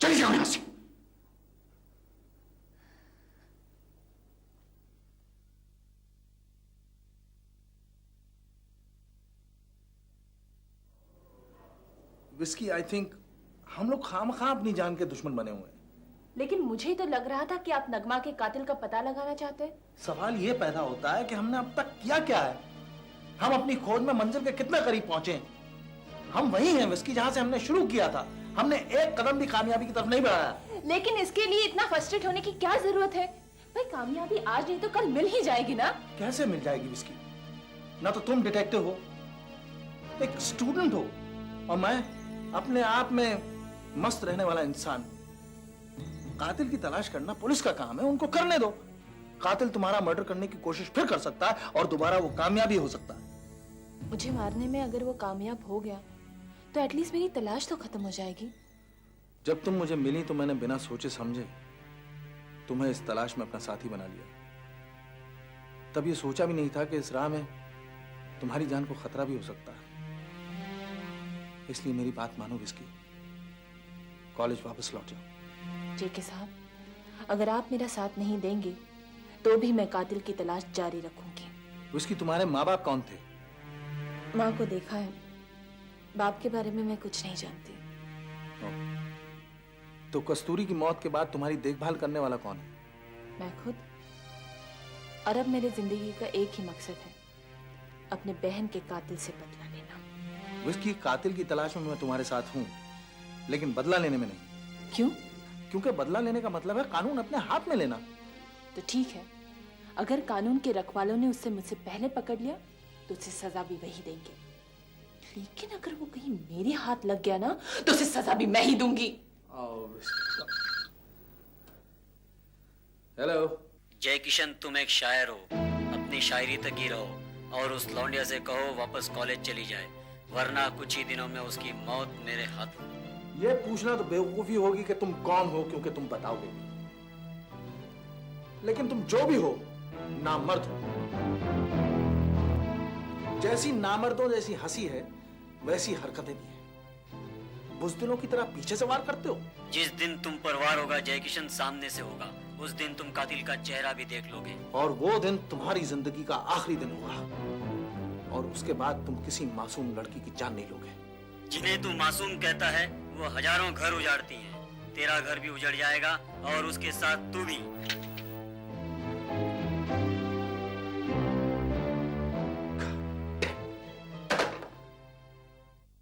चली जाओ यहां से। विस्की, आई थिंक हम लोग खामखा अपनी जान के दुश्मन बने हुए हैं। लेकिन मुझे तो लग रहा था कि आप नगमा के कातिल का पता लगाना चाहते हैं। सवाल ये पैदा होता है कि हमने अब तक किया क्या है। हम अपनी खोज में मंजिल के कितना करीब पहुंचे हैं। हम वही हैं विस्की जहां से हमने शुरू किया था। हमने एक कदम भी कामयाबी की तरफ नहीं बढ़ाया। लेकिन इसके लिए इतना फ्रस्ट्रेट होने की क्या जरूरत है? भाई कामयाबी आज नहीं तो कल मिल ही जाएगी ना। कैसे मिल जाएगी विस्की? ना तो तुम डिटेक्टिव हो, एक स्टूडेंट हो, और मैं अपने आप में मस्त रहने वाला इंसान। कातिल की तलाश करना पुलिस का काम है, उनको करने दो। कातिल तुम्हारा मर्डर करने की कोशिश फिर कर सकता है और दोबारा वो कामयाब भी हो सकता है। मुझे मारने में अगर वो कामयाब हो गया तो एटलीस्ट मेरी तलाश तो खत्म हो जाएगी। जब तुम मुझे मिली तो मैंने बिना सोचे समझे तुम्हें इस तलाश में अपना साथी बना लिया। तब ये सोचा भी नहीं था कि इस राह में तुम्हारी जान को खतरा भी हो सकता है। इसलिए मेरी बात मानो विस्की, कॉलेज वापस लौट जाओ। जेके साहब, अगर आप मेरा साथ नहीं देंगे तो भी मैं कातिल की तलाश जारी रखूंगी। विस्की, तुम्हारे माँ बाप कौन थे? माँ को देखा है, बाप के बारे में मैं कुछ नहीं जानती। तो कस्तूरी की मौत के बाद तुम्हारी देखभाल करने वाला कौन है? मैं खुद। और अब मेरी जिंदगी का एक ही मकसद है, अपने बहन के कातिल से बदला लेना। विस्की, कातिल की तलाश में मैं तुम्हारे साथ हूं, लेकिन बदला लेने में नहीं। क्यों? क्योंकि बदला लेने का मतलब है कानून अपने हाथ में लेना। तो ठीक है, अगर कानून के रखवालों ने उससे मुझसे पहले पकड़ लिया तो उसे सजा भी वही देंगे। लेकिन अगर वो कहीं मेरे हाथ लग गया ना तो उसे सजा भी मैं ही दूंगी। हेलो जय किशन, तुम एक शायर हो, अपनी शायरी तक ही रहो और उस लौंडिया से कहो वापस कॉलेज चली जाए, वरना कुछ ही दिनों में उसकी मौत मेरे हाथों। ये पूछना तो बेवकूफी होगी कि तुम कौन हो, क्योंकि तुम बताओगे। लेकिन तुम जो भी हो, नामर्द हो। जैसी नामर्दों जैसी हंसी है वैसी हरकतें भी हैं। बुज़दिलों की तरह पीछे से वार करते हो। जिस दिन तुम पर वार होगा जय किशन, सामने से होगा, उस दिन तुम कातिल का चेहरा भी देख लोगे। और वो दिन तुम्हारी जिंदगी का आखिरी दिन होगा, और उसके बाद तुम किसी मासूम लड़की की जान नहीं लोगे। जिन्हें तू मासूम कहता है वो हजारों घर उजाड़ती हैं। तेरा घर भी उजड़ जाएगा और उसके साथ तू भी।